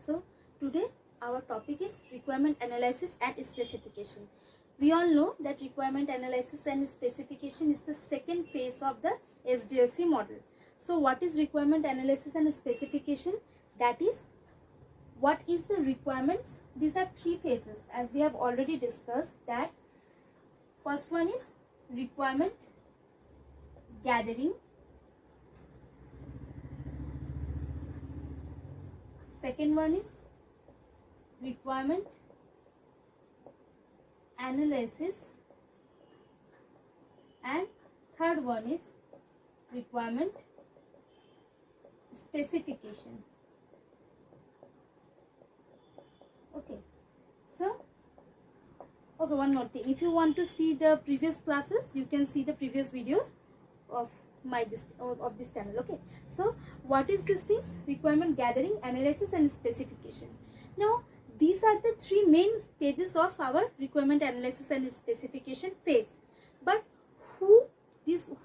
So today our topic is requirement analysis and specification. We all know that requirement analysis and specification is the second phase of the SDLC model. So what is requirement analysis and specification? That is, what is the requirements? These are three phases, as we have already discussed. That first one is requirement gathering, second one is requirement analysis, and third one is requirement specification. Okay, so one more thing, if you want to see the previous classes, you can see the previous videos of this channel. Okay, so what is this things? Requirement gathering, analysis and specification. Now these are the three main stages of our requirement analysis and specification phase. But who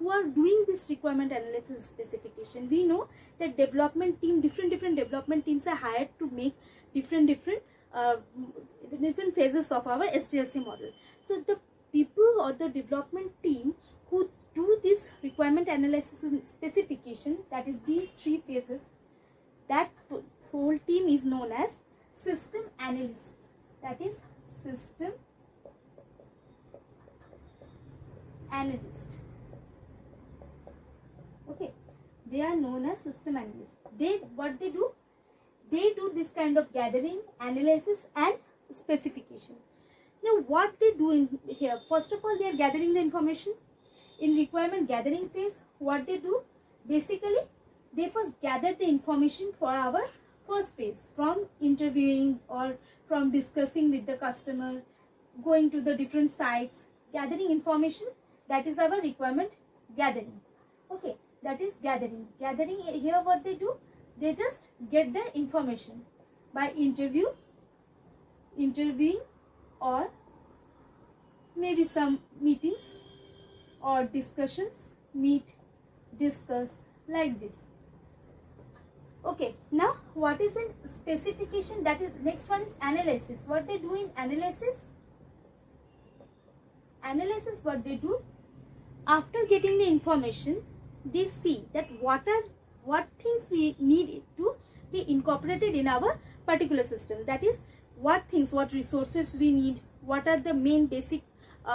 are doing this requirement analysis specification? We know that development team, different development teams are hired to make different phases of our SDLC model. So the people or the development team who do this requirement analysis and specification, that is these three phases, that whole team is known as system analysts. That is system analyst. Okay, they are known as system analysts. What they do? They do this kind of gathering, analysis and specification. Now what they do in here? First of all, they are gathering the information. In requirement gathering phase, what they do? Basically, they first gather the information for our first phase, from interviewing or from discussing with the customer, going to the different sites, gathering information. That is our requirement gathering. Okay, that is gathering. Gathering here, what they do? They just get the information by interviewing, or maybe some meetings or discussions, meet, discuss, like this. Okay, now what is in specification? That is, next one is analysis. What they do in analysis? Analysis, what they do? After getting the information, they see that what things we need to be incorporated in our particular system. That is, what things, what resources we need, what are the main basic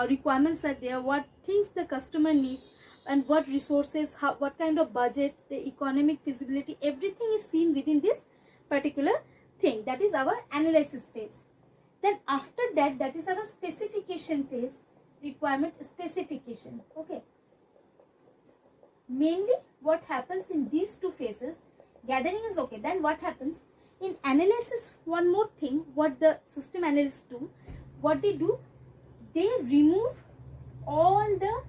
requirements are there, what things the customer needs, and what resources, what kind of budget, the economic feasibility, everything is seen within this particular thing. That is our analysis phase. Then after that, that is our specification phase, requirement specification. Okay, mainly what happens in these two phases, gathering is okay. Then what happens in analysis? One more thing, what the system analysts do, what they do, they remove all the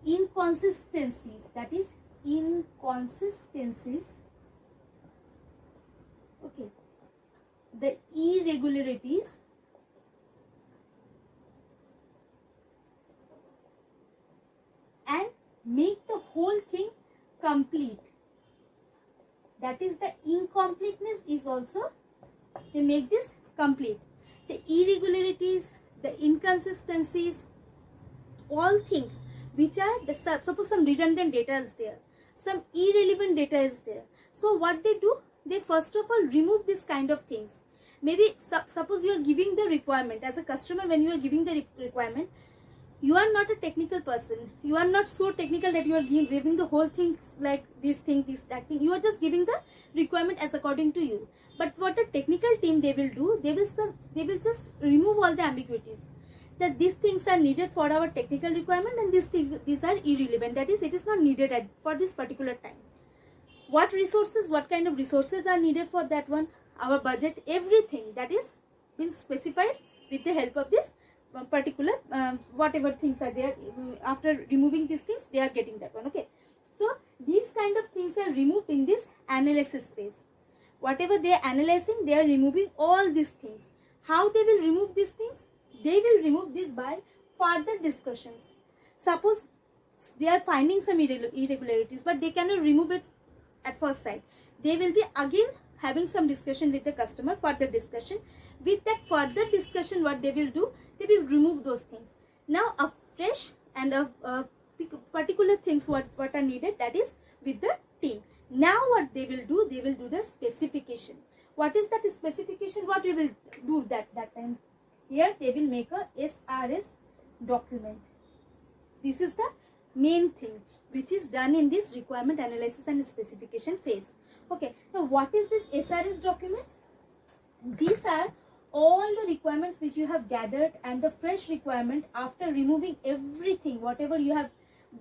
inconsistencies. That is inconsistencies. Okay, the irregularities, and make the whole thing complete. That is, the incompleteness is also, they make this complete. The irregularities, the inconsistencies, all things which are, suppose some redundant data is there, some irrelevant data is there. So what they do? They first of all remove this kind of things. Maybe suppose you are giving the requirement as a customer. When you are giving the requirement, you are not a technical person. You are not so technical that you are giving the whole things like this thing, this, that thing. You are just giving the requirement as according to you. But what a technical team they will do, they will just remove all the ambiguities. That these things are needed for our technical requirement, and these are irrelevant. That is, it is not needed for this particular time. What resources, what kind of resources are needed for that one? Our budget, everything that is been specified with the help of this particular whatever things are there. After removing these things, they are getting that one. Okay, so these kind of things are removed in this analysis phase. Whatever they are analyzing, they are removing all these things. How they will remove these things? They will remove this by further discussions. Suppose they are finding some irregularities, but they cannot remove it at first sight. They will be again having some discussion with the customer, further discussion. With that further discussion, what they will do, they will remove those things. Now a fresh and a particular things what are needed, that is with the team. Now what they will do the specification. What is that specification? What we will do that time? Here they will make a SRS document. This is the main thing which is done in this requirement analysis and specification phase. Okay, now what is this SRS document? These are all the requirements which you have gathered and the fresh requirement after removing everything, whatever you have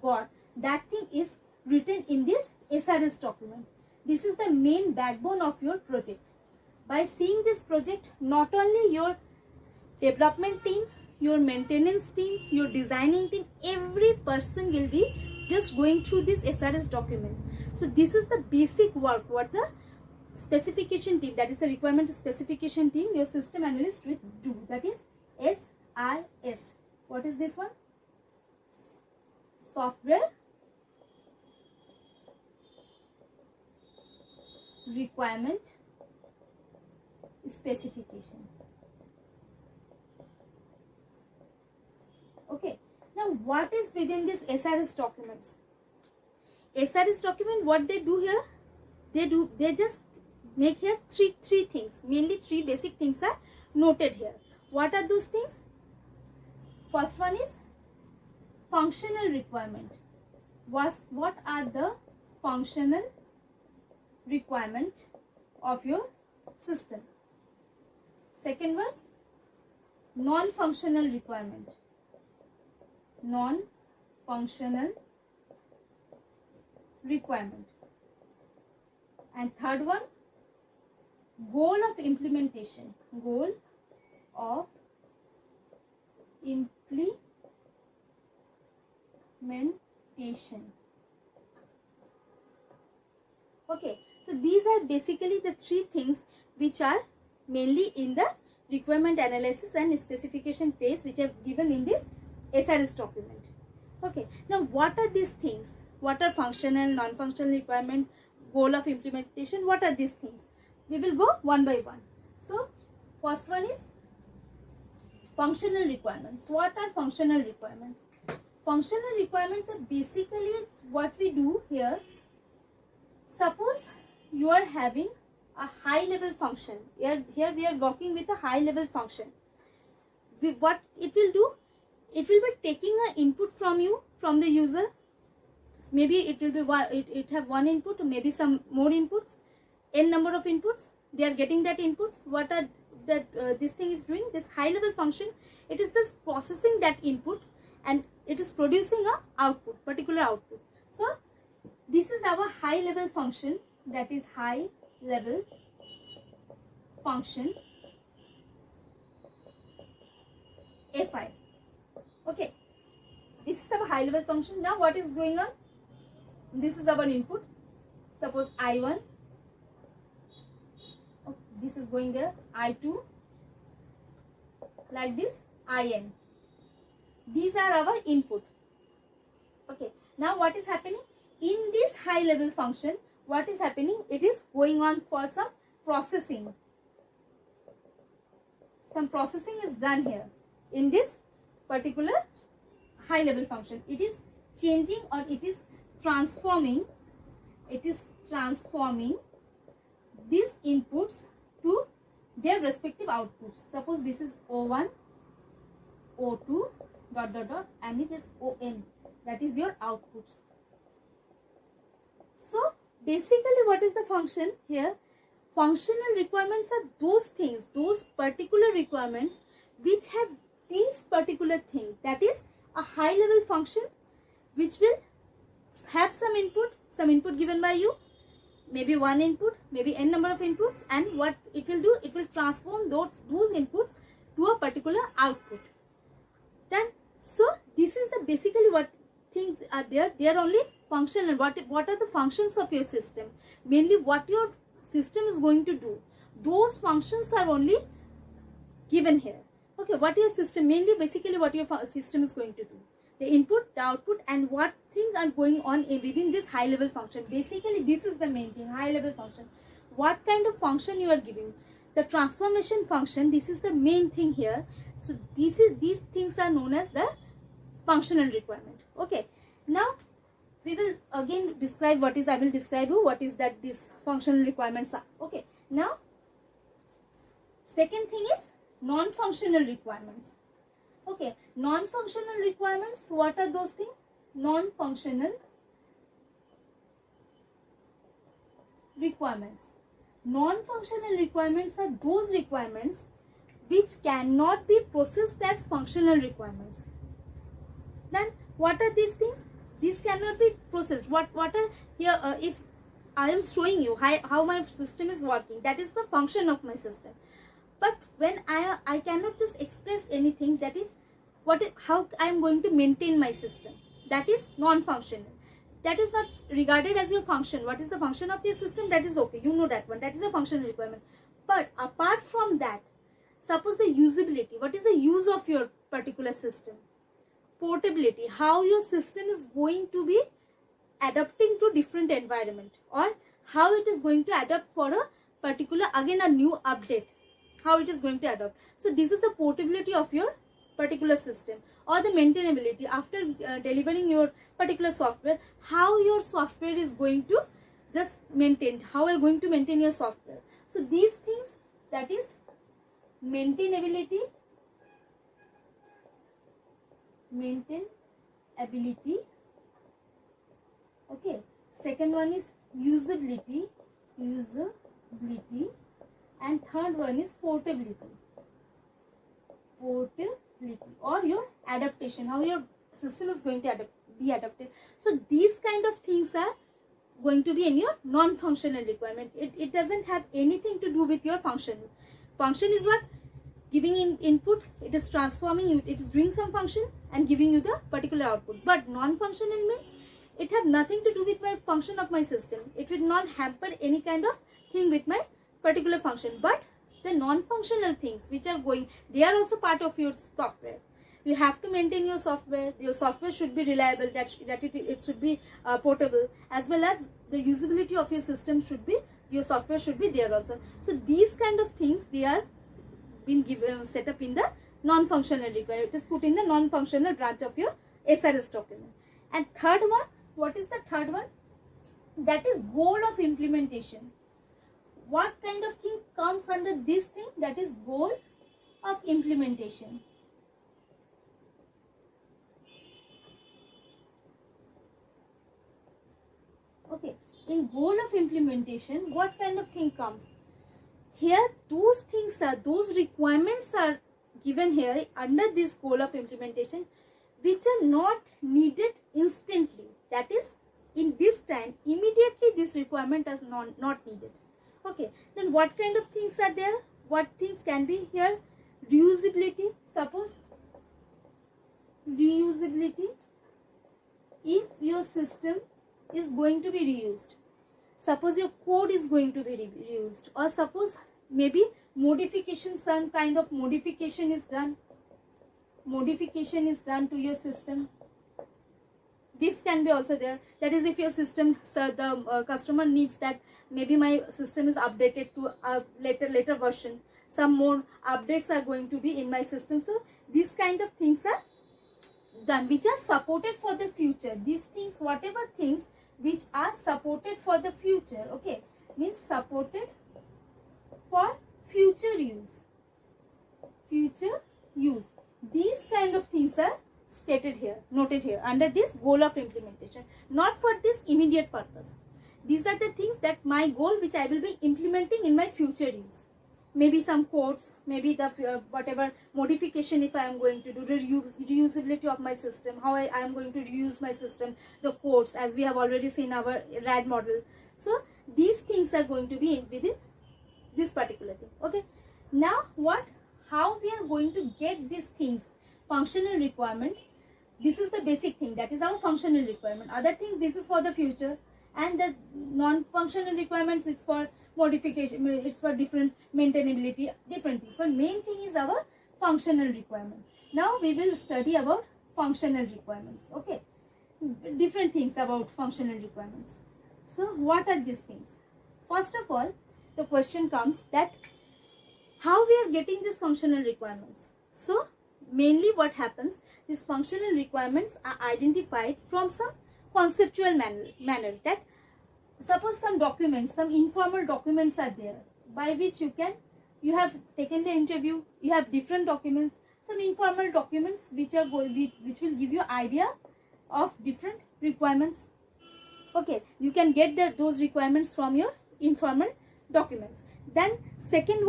got, that thing is written in this SRS document. This is the main backbone of your project. By seeing this project, not only your development team, your maintenance team, your designing team, every person will be just going through this SRS document. So this is the basic work what the specification team, that is the requirement specification team, your system analyst will do. That is SRS. What is this one? Software requirement specification. Okay, now what is within this SRS documents? SRS document, what they do here, they just make here three things, mainly three basic things are noted here. What are those things? First one is functional requirement. What are the functional requirement of your system? Second one, non-functional requirement. Non-functional requirement. And third one, goal of implementation. Goal of implementation. Okay, so these are basically the three things which are mainly in the requirement analysis and specification phase, which are given in this SRS document. Okay, now what are these things? What are functional, non-functional requirement, goal of implementation? What are these things? We will go one by one. So first one is functional requirements. What are functional requirements? Functional requirements are basically what we do here. Suppose you are having a high level function. Here we are working with a high level function. What it will do? It will be taking an input from you, from the user. Maybe it will be it have one input, or maybe some more inputs, n number of inputs. They are getting that inputs. What are that this thing is doing? This high level function, it is this processing that input and it is producing a output, particular output. So this is our high level function, that is high level function fi. Okay, this is our high level function. Now what is going on? This is our input. Suppose I1, this is going there, I2, like this, IN. These are our input. Okay, now what is happening? In this high level function, what is happening? It is going on for some processing. Some processing is done here in this particular high level function. It is changing, or it is transforming these inputs to their respective outputs. Suppose this is O1, O2, ... and it is On. That is your outputs. So basically what is the function here? Functional requirements are those things, those particular requirements which have these particular things. That is a high level function which will have some input given by you, maybe one input, maybe n number of inputs, and what it will do, it will transform those inputs to a particular output. Then so this is the basically what things are there. They are only functional. What are the functions of your system? Mainly what your system is going to do. Those functions are only given here. Okay, what your system, mainly basically what your system is going to do. The input, the output, and what things are going on within this high level function. Basically this is the main thing, high level function. what kind of function you are giving. The transformation function, this is the main thing here. So these things are known as the functional requirement. Okay, now we will again describe what is, I will describe you what is that these functional requirements are. Okay, now second thing is non-functional requirements. Okay, non-functional requirements, what are those things? Non-functional requirements. Non-functional requirements are those requirements which cannot be processed as functional requirements. Then what are these things? These cannot be processed. What are here? If I am showing you how my system is working, that is the function of my system. But when I cannot just express anything, that is how I am going to maintain my system. That is non-functional. That is not regarded as your function. What is the function of your system? That is okay. You know that one. That is a functional requirement. But apart from that, suppose the usability. What is the use of your particular system? Portability. How your system is going to be adapting to different environment, or how it is going to adapt for a particular, again a new update. How it is going to adapt. So this is the portability of your particular system, or the maintainability after delivering your particular software, how your software is going to just maintain, how you are going to maintain your software. So these things, that is maintainability, okay. Second one is usability, and third one is portability, or your adaptation, how your system is going to be adapted. So these kind of things are going to be in your non-functional requirement. It doesn't have anything to do with your function. Function is what? Giving in input, it is transforming you, it is doing some function and giving you the particular output. But non-functional means it have nothing to do with my function of my system. It will not hamper any kind of thing with my particular function. But the non-functional things which are going, they are also part of your software. You have to maintain your software. Your software should be reliable, it should be portable, as well as the usability of your system should be, your software should be there also. So these kind of things, they are been given, set up in the non-functional requirement. It is put in the non-functional branch of your SRS document. And third one, what is the third one? That is goal of implementation. What kind of thing comes under this thing? That is goal of implementation. Okay, in goal of implementation, what kind of thing comes? Here, those things are, those requirements are given here under this goal of implementation, which are not needed instantly. That is, in this time, immediately this requirement is not needed. Okay, then what kind of things are there? What things can be here? Reusability. Suppose reusability, if your system is going to be reused, suppose your code is going to be reused, or suppose maybe modification, some kind of modification is done to your system. This can be also there. That is, if your system, the customer needs that maybe my system is updated to a later version, some more updates are going to be in my system. So these kind of things are done, which are supported for the future. These things, whatever things which are supported for the future, okay, means supported for future use. These kind of things are stated here, noted here under this goal of implementation, not for this immediate purpose. These are the things that my goal which I will be implementing in my future use. Maybe some codes, maybe the whatever modification if I am going to do, the reusability of my system, how I am going to reuse my system, the codes as we have already seen our RAD model. So these things are going to be within this particular thing. Okay, now how we are going to get these things? Functional requirement, this is the basic thing, that is our functional requirement. Other things, this is for the future, and the non-functional requirements, it's for modification, it's for different maintainability, different things. But main thing is our functional requirement. Now we will study about functional requirements. Okay, different things about functional requirements. So what are these things? First of all, the question comes that how we are getting these functional requirements. So mainly what happens, these functional requirements are identified from some conceptual manner that suppose some documents, some informal documents are there by which you have taken the interview, you have different documents, some informal documents which will give you idea of different requirements. Okay, you can get those requirements from your informal documents. Then second,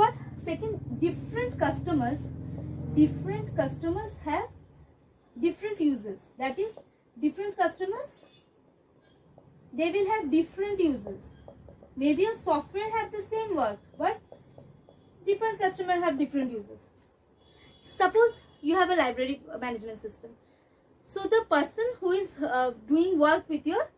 different customers have different uses. That is, different customers, they will have different uses. Maybe your software have the same work, but different customers have different uses. Suppose you have a library management system. So the person who is doing work with your,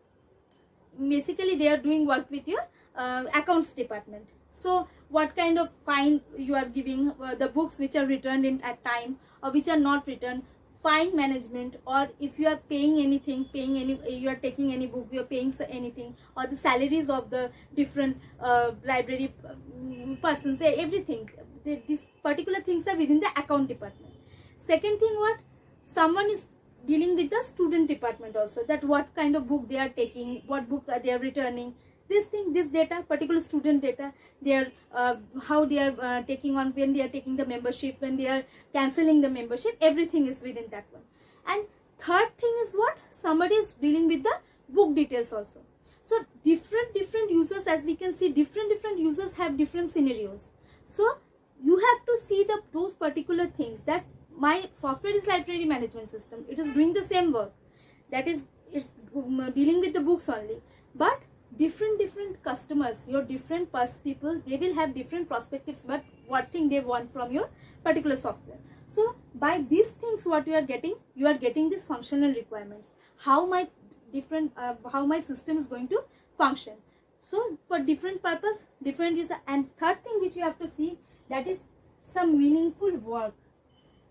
basically they are doing work with your accounts department. So what kind of fine you are giving, the books which are returned at time or which are not returned, fine management, or if you are paying anything, you are taking any book, you are paying anything, or the salaries of the different library persons, everything. These particular things are within the account department. Second thing, someone is dealing with the student department also, that what kind of book they are taking, what book they are returning, this data, particular student data, how they are taking on, when they are taking the membership, when they are cancelling the membership, everything is within that one. And third thing is somebody is dealing with the book details also. So different users, as we can see, different users have different scenarios. So you have to see those particular things, that my software is library management system, it is doing the same work, that is, it's dealing with the books only, but different customers, your different people, they will have different perspectives, but what thing they want from your particular software. So by these things, what you are getting these functional requirements, how my system is going to function. So for different purpose, different user. And third thing which you have to see, that is some meaningful work.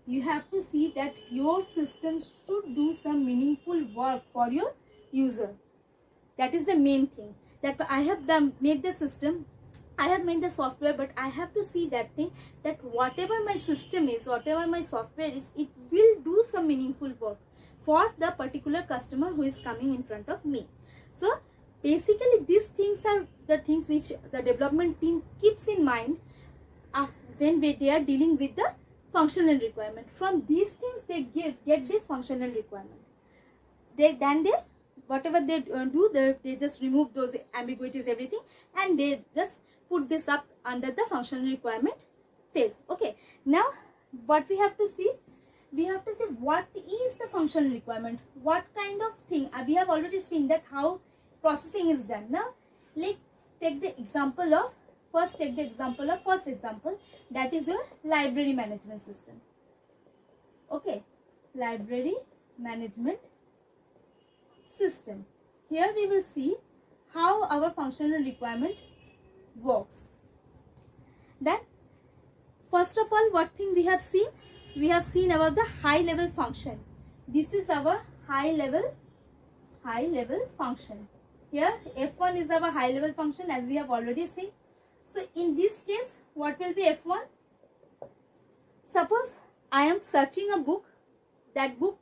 You have to see that your system should do some meaningful work for your user. That is the main thing. That I have made the system, I have made the software, but I have to see that thing, that whatever my system is, whatever my software is, it will do some meaningful work for the particular customer who is coming in front of me. So basically these things are the things which the development team keeps in mind when they are dealing with the functional requirement. From these things they get this functional requirement. Whatever they do, they just remove those ambiguities, everything, and they just put this up under the functional requirement phase. Okay, now what we have to see what is the functional requirement, what kind of thing. We have already seen that how processing is done. Now let's take the example of first example, that is your library management system. Okay, library management system. Here we will see how our functional requirement works. Then first of all, what thing we have seen? We have seen about the high level function. This is our high level function. Here F1 is our high level function, as we have already seen. So in this case, what will be F1? Suppose I am searching a book, that book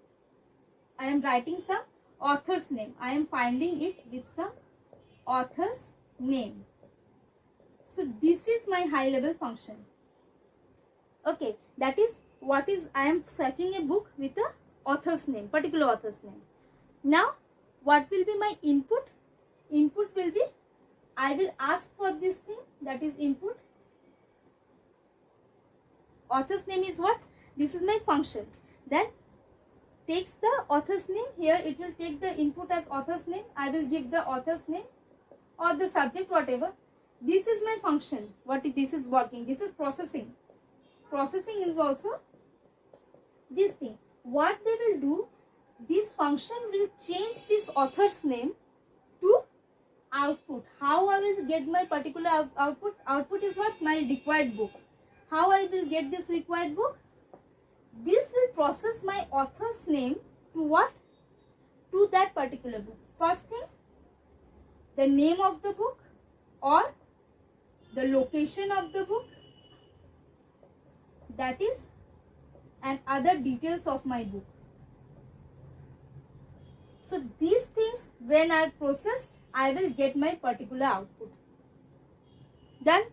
I am writing some author's name, I am finding it with some author's name. So this is my high level function. Okay, that is what is, I am searching a book with a author's name, particular author's name. Now what will be my input? Input will be, I will ask for this thing, that is input. Author's name is what? This is my function. Then takes the author's name. Here it will take the input as author's name. I will give the author's name or the subject, whatever. This is my function. This is working. This is processing. Processing is also this thing. What they will do, this function will change this author's name to output. How I will get my particular output? Output is what? My required book. How I will get this required book? This will process my author's name to what? To that particular book. First thing, the name of the book or the location of the book, that is, and other details of my book. So these things when are processed, I will get my particular output. Done.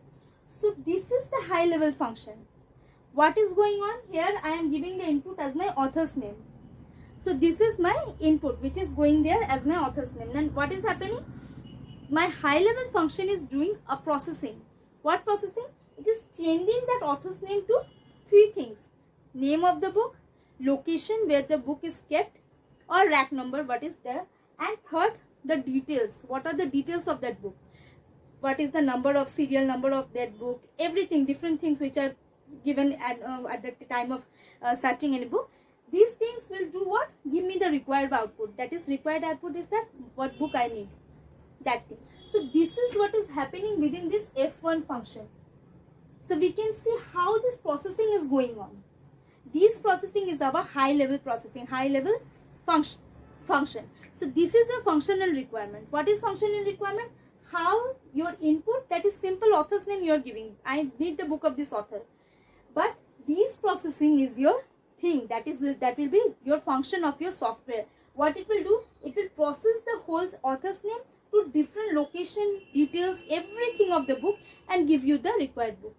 So this is the high level function. What is going on here? I am giving the input as my author's name. So this is my input which is going there as my author's name. Then what is happening? My high level function is doing a processing. What processing? It is changing that author's name to three things: name of the book, location where the book is kept, or rack number what is there, and third, the details. What are the details of that book? What is the number of serial number of that book? Everything, different things which are given at the time of searching any book. These things will do what? Give me the required output. That is, required output is that what book I need. That thing. So this is what is happening within this F1 function. So we can see how this processing is going on. This processing is our high level processing, high level function. So this is a functional requirement. What is functional requirement? How your input, that is simple author's name you are giving. I need the book of this author. But this processing is your thing. That will be your function of your software. What it will do? It will process the whole author's name to different location, details, everything of the book and give you the required book.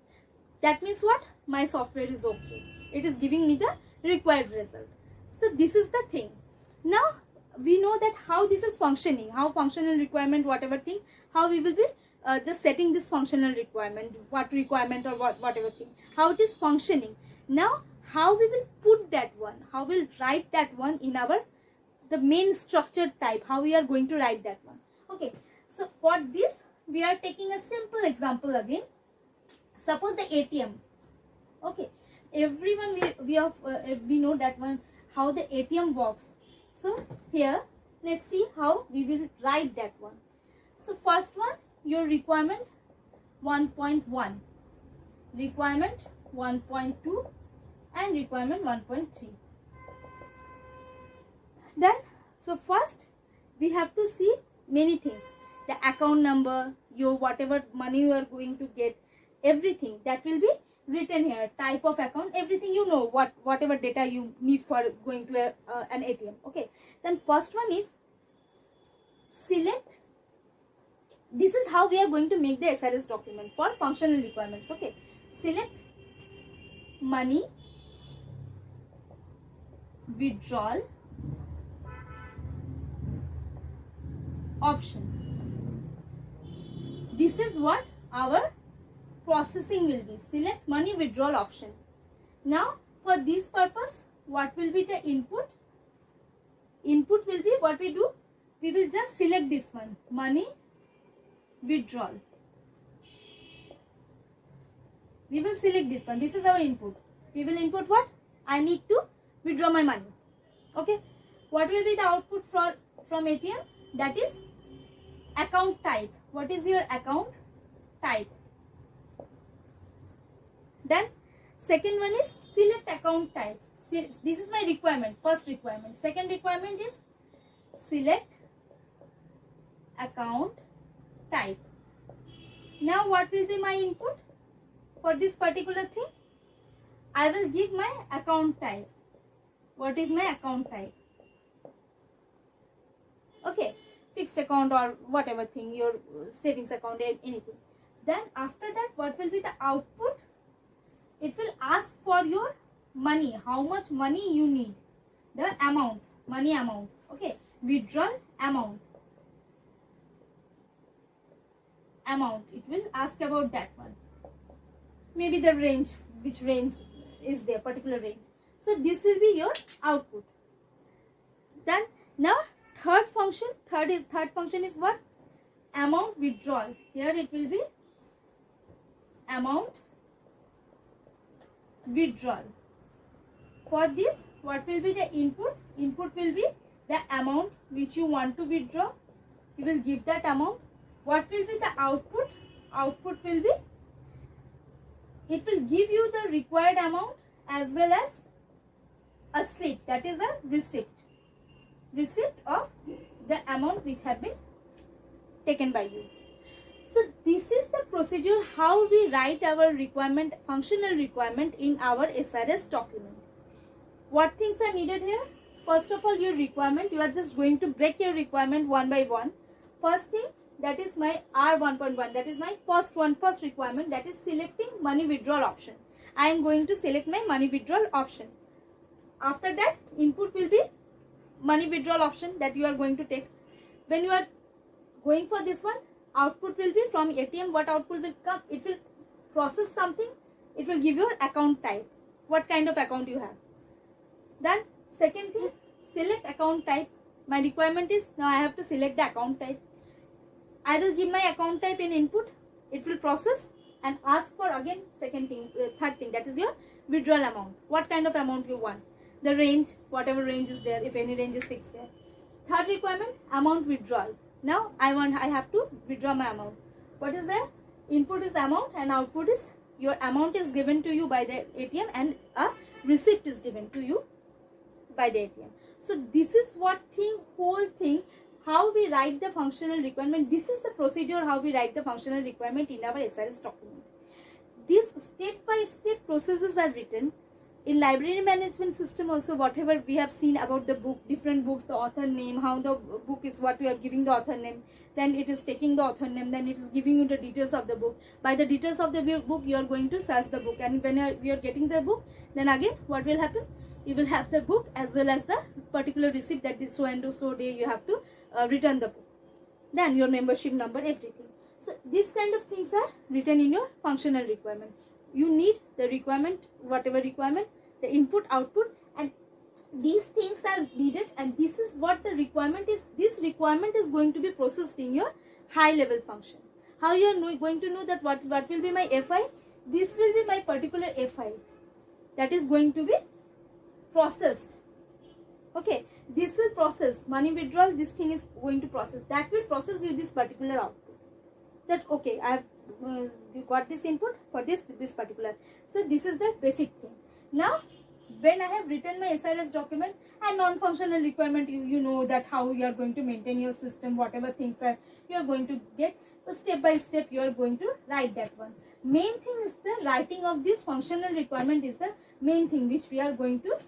That means what? My software is okay. It is giving me the required result. So this is the thing. Now we know that how this is functioning, how functional requirement, whatever thing, how we will be just setting this functional requirement, what requirement or whatever thing, how it is functioning. Now how we will put that one, how we'll write that one in our the main structured type, how we are going to write that one. Okay, so for this we are taking a simple example again. Suppose the ATM. Okay, everyone we know that one, how the ATM works. So here let's see how we will write that one. So first one, your requirement 1.1, requirement 1.2 and requirement 1.3. Then so first we have to see many things. The account number, your whatever money you are going to get, everything that will be written here, type of account, everything, you know, whatever data you need for going to an ATM. Okay, then first one is select. This is how we are going to make the SRS document for functional requirements. Okay, select money withdrawal option. This is what our processing will be. Select money withdrawal option. Now for this purpose, what will be the input? Input will be what we do. We will just select this one, money withdrawal. We will select this one. This is our input. We will input what? I need to withdraw my money. Okay. What will be the output from ATM? That is account type. What is your account type? Then second one is select account type. This is my requirement, first requirement. Second requirement is select account type. Now what will be my input for this particular thing? I will give my account type. What is my account type? Okay, fixed account or whatever thing, your savings account, anything. Then after that, what will be the output? It will ask for your money, how much money you need, the amount, money amount. Okay, withdrawal amount. It will ask about that one. Maybe the range, which range is there, particular range. So this will be your output. Then now third function is what? Amount withdrawal. Here it will be amount withdrawal. For this, what will be the input? Input will be the amount which you want to withdraw. You will give that amount. What will be the output? Output will be, it will give you the required amount as well as a slip, that is a receipt of the amount which have been taken by you. So this is the procedure how we write our requirement, functional requirement in our SRS document. What things are needed here? First of all, your requirement, you are just going to break your requirement one by one. First thing, that is my R1.1, that is my first requirement, that is selecting money withdrawal option. I am going to select my money withdrawal option. After that, input will be money withdrawal option that you are going to take. When you are going for this one, output will be from ATM. What output will come? It will process something. It will give your account type. What kind of account you have. Then second thing, select account type. My requirement is now I have to select the account type. I will give my account type in input. It will process and ask for again third thing, that is your withdrawal amount. What kind of amount you want? The range, whatever range is there, if any range is fixed there. Third requirement, amount withdrawal. Now I have to withdraw my amount. What is there? Input is amount and output is your amount is given to you by the ATM and a receipt is given to you by the ATM. So this is whole thing, how we write the functional requirement. This is the procedure how we write the functional requirement in our SRS document. These step-by-step processes are written. In library management system also, whatever we have seen about the book, different books, the author name, how the book is, what we are giving the author name, then it is taking the author name, then it is giving you the details of the book. By the details of the book, you are going to search the book, and when you are getting the book, then again what will happen? You will have the book as well as the particular receipt that this so and so day you have to return the book. Then your membership number, everything. So these kind of things are written in your functional requirement. You need the requirement, whatever requirement, the input, output, and these things are needed, and this is what the requirement is. This requirement is going to be processed in your high level function. How you are going to know that what will be my FI? This will be my particular FI that is going to be processed. Okay, this will process money withdrawal, this thing is going to process, that will process you this particular output. That okay, I have got this input for this particular. So this is the basic thing. Now when I have written my SRS document and non-functional requirement, you know that how you are going to maintain your system, whatever things are you are going to get, so step by step you are going to write that one. Main thing is the writing of this functional requirement is the main thing which we are going to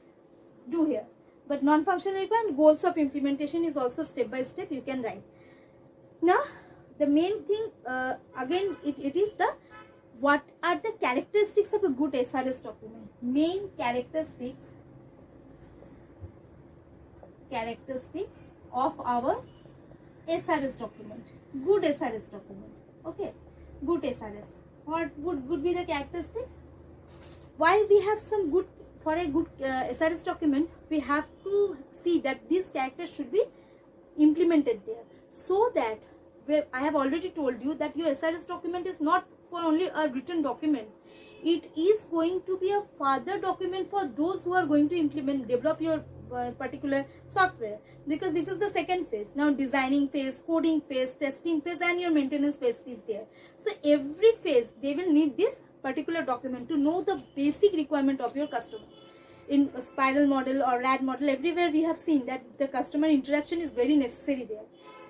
do here. But non-functional requirement, goals of implementation is also step by step you can write. Now the main thing again it is the what are the characteristics of a good SRS document. Main characteristics of our SRS document. Good SRS document. Okay, good SRS. What would be the characteristics? Why we have some good, for a good SRS document, we have to see that these characters should be implemented there, so that I have already told you that your SRS document is not for only a written document. It is going to be a further document for those who are going to develop your particular software, because this is the second phase. Now designing phase, coding phase, testing phase, and your maintenance phase is there. So every phase they will need this particular document to know the basic requirement of your customer. In a spiral model or RAD model, everywhere we have seen that the customer interaction is very necessary there.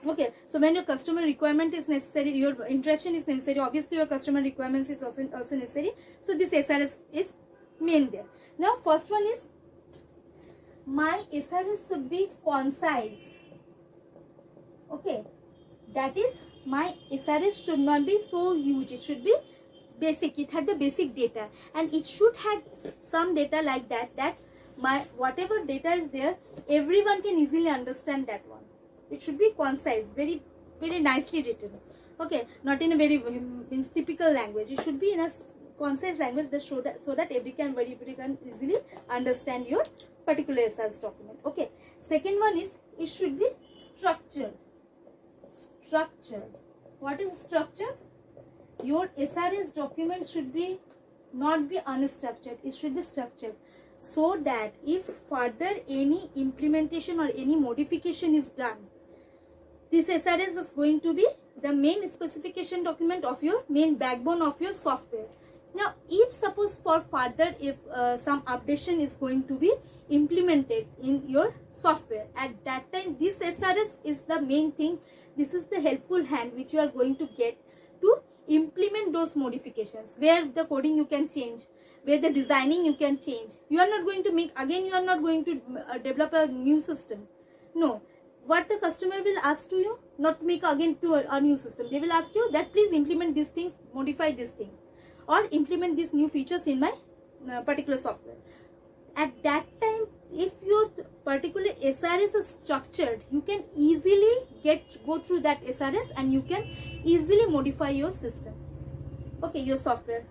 Okay, so when your customer requirement is necessary, your interaction is necessary, obviously your customer requirements is also necessary. So this SRS is main there. Now first one is, my SRS should be concise. Okay, that is, my SRS should not be so huge. It should be basic. It had the basic data, and it should have some data like that my whatever data is there, everyone can easily understand that one. It should be concise, very very nicely written. Okay, not in a very typical language. It should be in a concise language that so that everybody can easily understand your particular SRS document. Okay, second one is, it should be structured. What is structure? Your SRS document should be not be unstructured. It should be structured, so that if further any implementation or any modification is done, this SRS is going to be the main specification document of your main backbone of your software. Now if suppose for further, if some updation is going to be implemented in your software, at that time this SRS is the main thing. This is the helpful hand which you are going to get to implement those modifications, where the coding you can change, where the designing you can change. You are not going to make, again you are not going to develop a new system. No, what the customer will ask to you, not make again to a new system. They will ask you that please implement these things, modify these things, or implement these new features in my particular software. At that time, if your particular SRS is structured, you can easily go through that SRS and you can easily modify your system, okay, your software.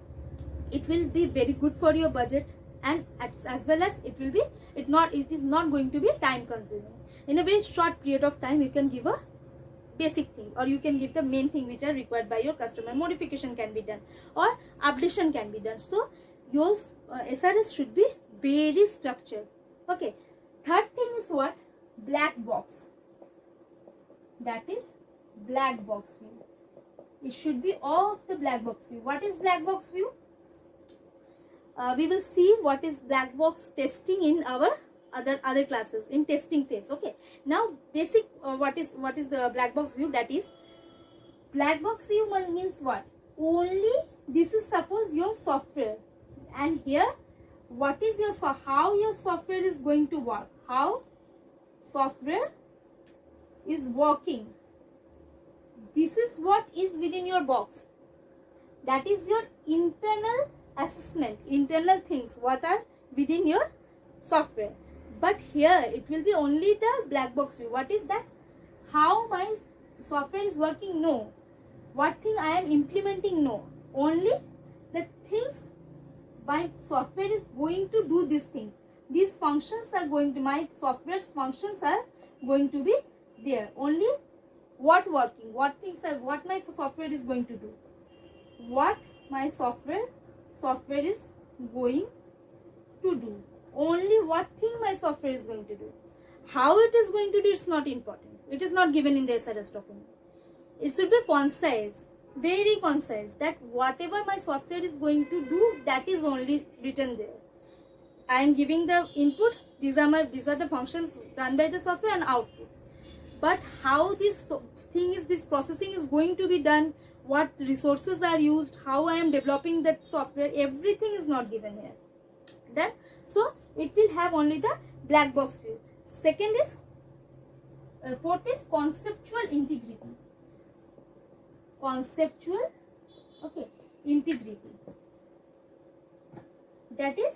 It will be very good for your budget, and as well as it is not going to be time consuming. In a very short period of time, you can give a basic thing, or you can give the main thing which are required by your customer. Modification can be done or updation can be done. So your SRS should be very structured. Okay, third thing is what? Black box. That is black box view. It should be off the black box view. What is black box view? We will see what is black box testing in our other classes in testing phase. Okay, now basic what is the black box view? That is, black box view means what? Only this is suppose your software, and here what is your how your software is going to work, how software is working. This is what is within your box. That is your internal assessment, internal things what are within your software. But here it will be only the black box view. What is that? How my software is working? No. What thing I am implementing? No. Only the things my software is going to do these things. These functions are going to, my software's functions are going to be there. Only what working, what things are, what my software is going to do. What my software is going to do. Only what thing my software is going to do. How it is going to do is not important. It is not given in the SRS document. It should be concise, very concise, that whatever my software is going to do, that is only written there. I am giving the input, these are the functions done by the software, and output. But how this thing is, this processing is going to be done, what resources are used, how I am developing that software, everything is not given here. Then, so it will have only the black box view. Second is, fourth is conceptual integrity. Conceptual, okay, integrity. That is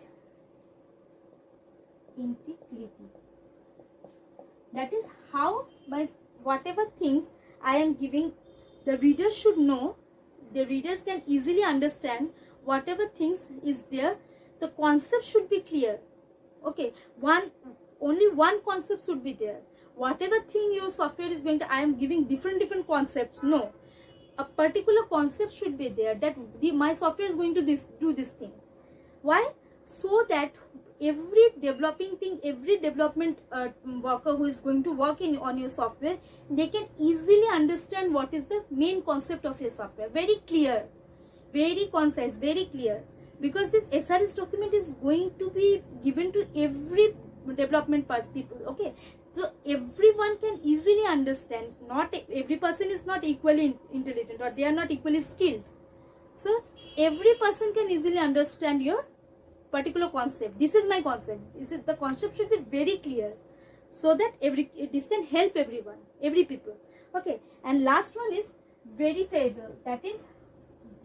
integrity. That is how my whatever things I am giving, the readers should know, the readers can easily understand whatever things is there. The concept should be clear. Okay, only one concept should be there. Whatever thing your software is going to, I am giving different concepts. No, a particular concept should be there, that my software is going to do this thing. Why? So that every developing thing, every development worker who is going to work on your software, they can easily understand what is the main concept of your software. Very clear, very concise, very clear. Because this SRS document is going to be given to every development people. Okay, so everyone can easily understand. Not every person is not equally intelligent, or they are not equally skilled. So every person can easily understand your particular concept. This is my concept. The concept should be very clear, so that this can help everyone, every people. Okay, and last one is verifiable. That is,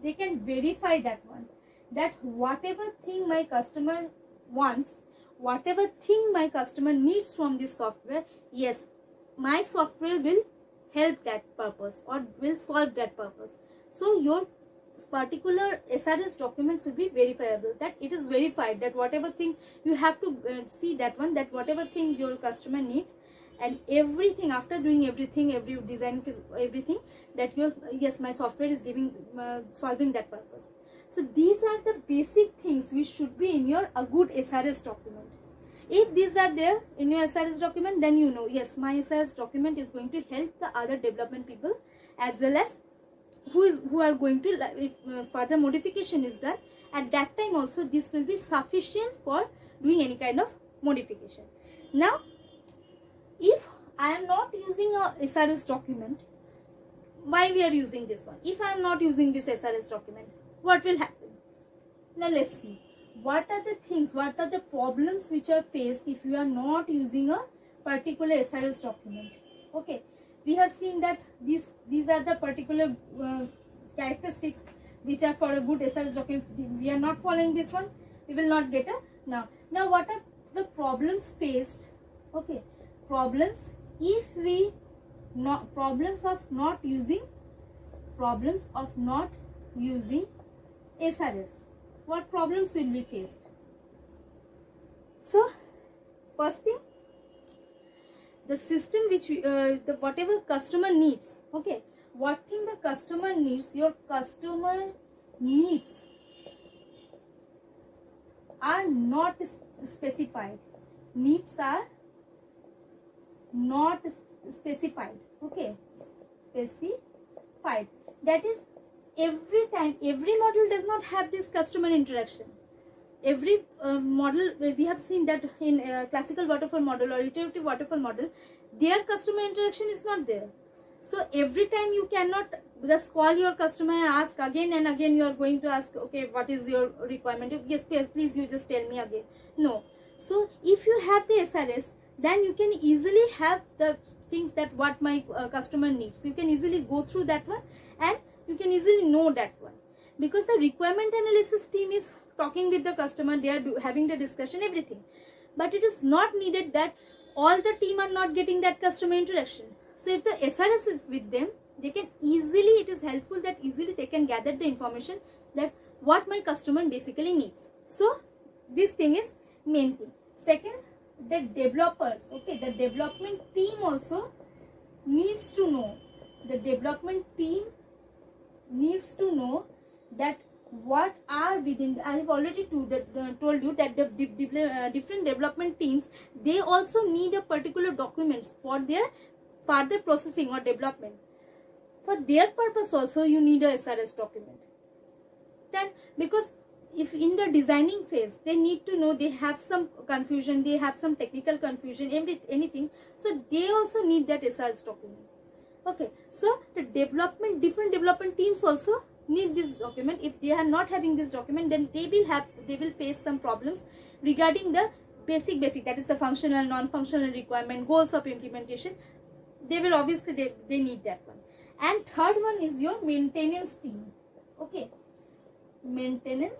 they can verify that one, that whatever thing my customer wants, whatever thing my customer needs from this software, yes, my software will help that purpose or will solve that purpose. So your particular SRS document should be verifiable, that it is verified, that whatever thing you have to see that one, that whatever thing your customer needs, and everything, after doing everything, every design, everything, that yes, my software is giving solving that purpose. So these are the basic things which should be in your a good SRS document. If these are there in your SRS document, then you know, yes, my SRS document is going to help the other development people, as well as who are going to, if further modification is done, at that time also this will be sufficient for doing any kind of modification. Now, if I am not using a SRS document, why we are using this one. If I am not using this SRS document, what will happen? Now let's see. What are the things, what are the problems which are faced if you are not using a particular SRS document? Okay, we have seen that these are the particular characteristics which are for a good SRS document. We are not following this one, we will not get a now what are the problems faced? Okay, problems if we not problems of not using SRS. What problems will be faced? So first thing, the system which the whatever customer needs, okay, what thing the customer needs, your customer needs are not specified. Needs are not specified. Okay, specified. That is, every time, every model does not have this customer interaction. Every model, we have seen that in classical waterfall model or iterative waterfall model, their customer interaction is not there. So every time you cannot just call your customer and ask again and again. You are going to ask, okay, what is your requirement? Yes, please you just tell me again. No. So if you have the SRS, then you can easily have the things that what my customer needs. You can easily go through that one and you can easily know that one, because the requirement analysis team is talking with the customer, they are having the discussion, everything. But it is not needed that all the team are not getting that customer interaction. So if the SRS is with them, they can easily, it is helpful that easily they can gather the information that what my customer basically needs. So this thing is main thing. Second, the developers, okay, the development team also needs to know, the development team needs to know that what are within. I have already told you that the different development teams, they also need a particular documents for their further processing or development. For their purpose also you need a SRS document. Then because if in the designing phase they need to know, they have some confusion, they have some technical confusion, anything, so they also need that SRS document. Okay, so the different development teams also need this document. If they are not having this document, then they will face some problems regarding the basic, that is the functional, non-functional requirement, goals of implementation. They will obviously they need that one. And third one is your maintenance team. Okay, maintenance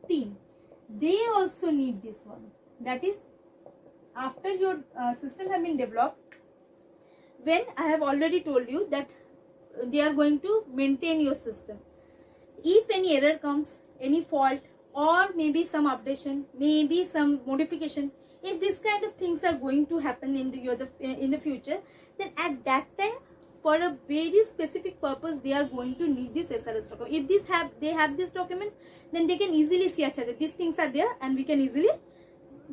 team, they also need this one. That is, after your system have been developed, when I have already told you that they are going to maintain your system. If any error comes, any fault, or maybe some updation, maybe some modification, if this kind of things are going to happen in the future, then at that time, for a very specific purpose, they are going to need this SRS document. If they have this document, then they can easily see, achha, these things are there and we can easily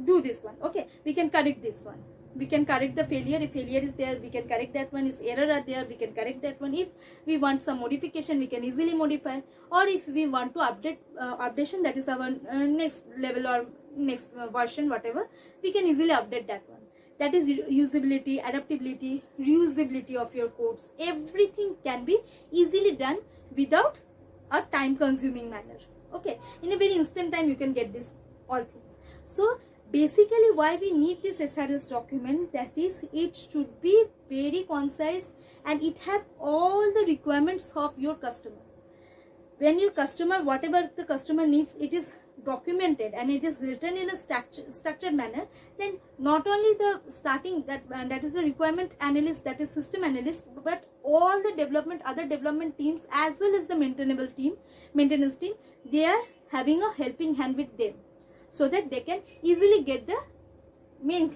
do this one. Okay, we can correct this one. We can correct the failure. If failure is there, we can correct that one. If error are there, we can correct that one. If we want some modification, we can easily modify. Or if we want to update updation, that is our next level or next version, whatever, we can easily update that one. That is usability, adaptability, reusability of your codes. Everything can be easily done without a time consuming manner. Okay, in a very instant time you can get this all things. So basically why we need this SRS document, that is, it should be very concise and it have all the requirements of your customer. When your customer, whatever the customer needs, it is documented and it is written in a structured manner, then not only the starting that is the requirement analyst, that is system analyst, but all the other development teams as well as the maintenance team, they are having a helping hand with them, so that they can easily get the main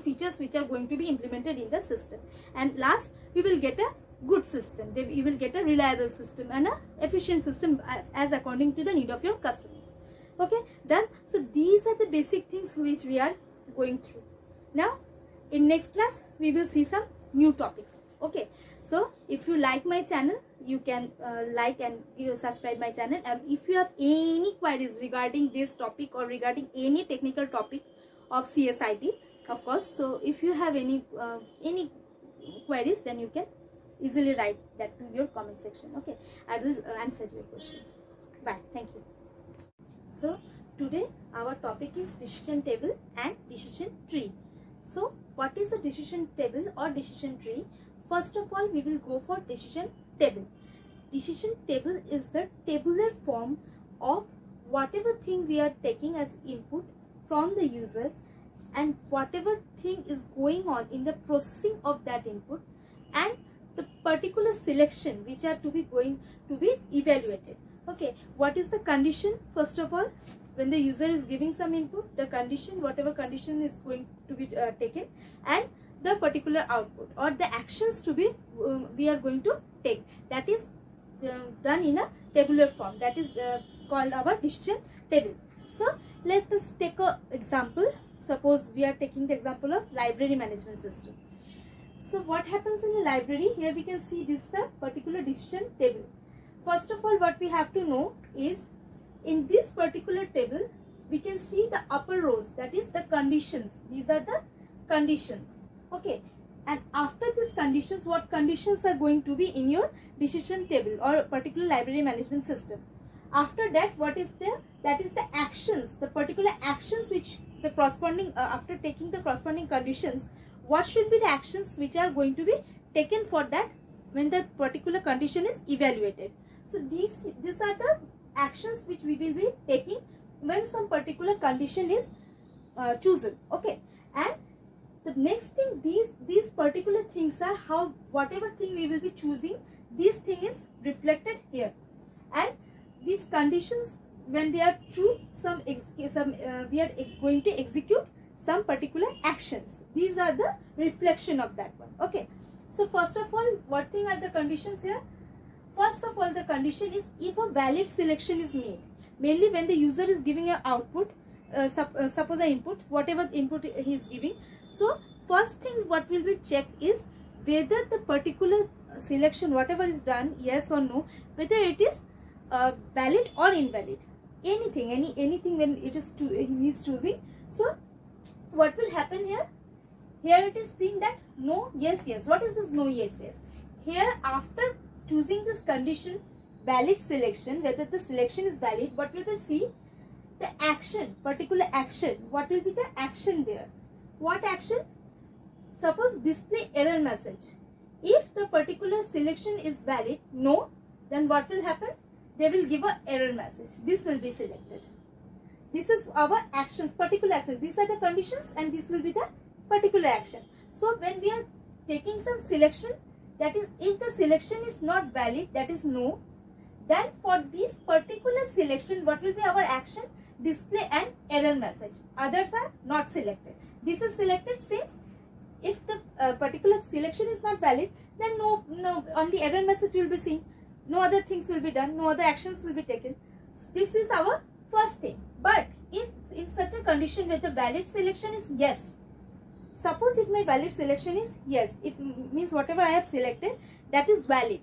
features which are going to be implemented in the system. And last, we will get a good system. We will get a reliable system and a efficient system as according to the need of your customers. Okay, done. So these are the basic things which we are going through. Now in next class we will see some new topics. Okay, so if you like my channel, you can like and subscribe my channel. And if you have any queries regarding this topic or regarding any technical topic of CSIT, of course, so if you have any queries, then you can easily write that to your comment section. Okay, I will answer your questions. Bye. Thank you. So today our topic is decision table and decision tree. So what is a decision table or decision tree? First of all, we will go for decision table. Decision table is the tabular form of whatever thing we are taking as input from the user and whatever thing is going on in the processing of that input and the particular selection which are going to be evaluated. Okay, what is the condition? First of all, when the user is giving some input, the condition, whatever condition is going to be taken, and the particular output or the actions to be we are going to take, that is done in a tabular form, that is called our decision table. So let us take an example. Suppose we are taking the example of library management system. So what happens in a library? Here we can see this is a particular decision table. First of all, what we have to know is, in this particular table we can see the upper rows, that is the conditions. These are the conditions. Okay, and after these conditions, what conditions are going to be in your decision table or a particular library management system? After that, what is there? That is the actions, the particular actions which the corresponding after taking the corresponding conditions, what should be the actions which are going to be taken for that when the particular condition is evaluated. So these are the actions which we will be taking when some particular condition is chosen. Okay, and the next thing, these particular things are how whatever thing we will be choosing, this thing is reflected here, and these conditions, when they are true, we are going to execute some particular actions. These are the reflection of that one. Okay, so first of all, what thing are the conditions here? First of all, the condition is if a valid selection is made. Mainly when the user is giving an output, suppose an input, whatever input he is giving. So first thing what will be checked is whether the particular selection, whatever is done, yes or no, whether it is valid or invalid. Anything when it is he is choosing. So what will happen here? Here it is seen that no, yes, yes. What is this no, yes, yes? Here after choosing this condition, valid selection, whether the selection is valid, what will we see? The action, particular action. What will be the action there? What action? Suppose display error message. If the particular selection is valid, no, then what will happen? They will give an error message. This will be selected. This is our actions, particular actions. These are the conditions and this will be the particular action. So when we are taking some selection, that is if the selection is not valid, that is no, then for this particular selection, what will be our action? Display an error message. Others are not selected. This is selected since if the particular selection is not valid, then no, only error message will be seen. No other things will be done. No other actions will be taken. So this is our first thing. But if in such a condition where the valid selection is yes, suppose if my valid selection is yes, it means whatever I have selected, that is valid.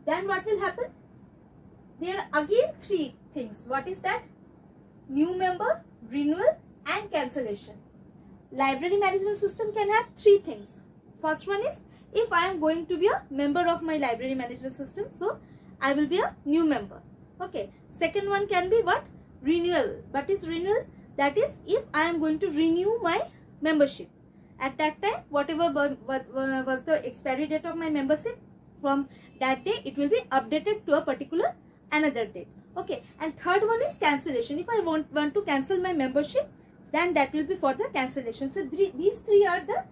Then what will happen? There are again three things. What is that? New member, renewal and cancellation. Library management system can have three things. First one is if I am going to be a member of my library management system, so I will be a new member. Okay. Second one can be what? Renewal. What is renewal? That is if I am going to renew my membership. At that time, whatever was the expiry date of my membership, from that day it will be updated to a particular another date. Okay. And third one is cancellation. If I want to cancel my membership, then that will be for the cancellation. So these three are the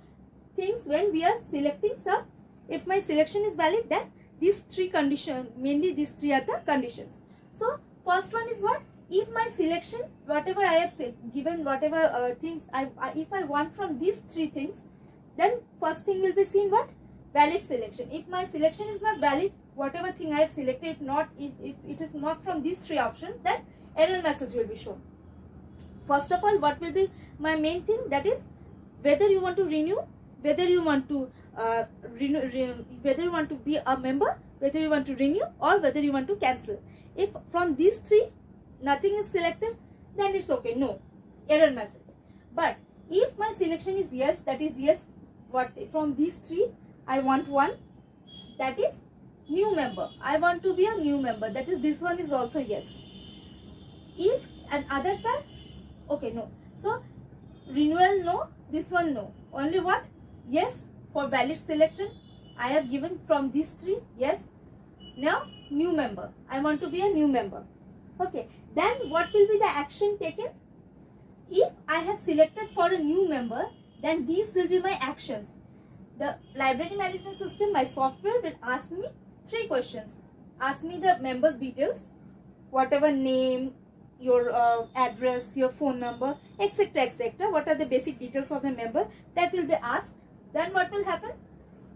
things when we are selecting some. If my selection is valid, then these three conditions, mainly these three are the conditions. So first one is what? If my selection, whatever I have said, given whatever things if I want from these three things, then first thing will be seen what? Valid selection. If my selection is not valid, whatever thing I have selected, if it is not from these three options, then error message will be shown. First of all, what will be my main thing? That is whether you want to renew, whether you want to whether you want to be a member, whether you want to renew, or whether you want to cancel. If from these three nothing is selected, then it's okay, no, error message. But if my selection is yes, that is yes, what from these three I want one, that is new member. I want to be a new member, that is this one is also yes. If and others are okay, no. So renewal no, this one no. Only what? Yes. For valid selection I have given from these three, yes. Now new member, I want to be a new member. Okay, then what will be the action taken? If I have selected for a new member, then these will be my actions. The library management system, my software, will ask me 3 questions. Ask me the member's details, whatever name, your address, your phone number, etc, etc. What are the basic details of the member, that will be asked. Then what will happen?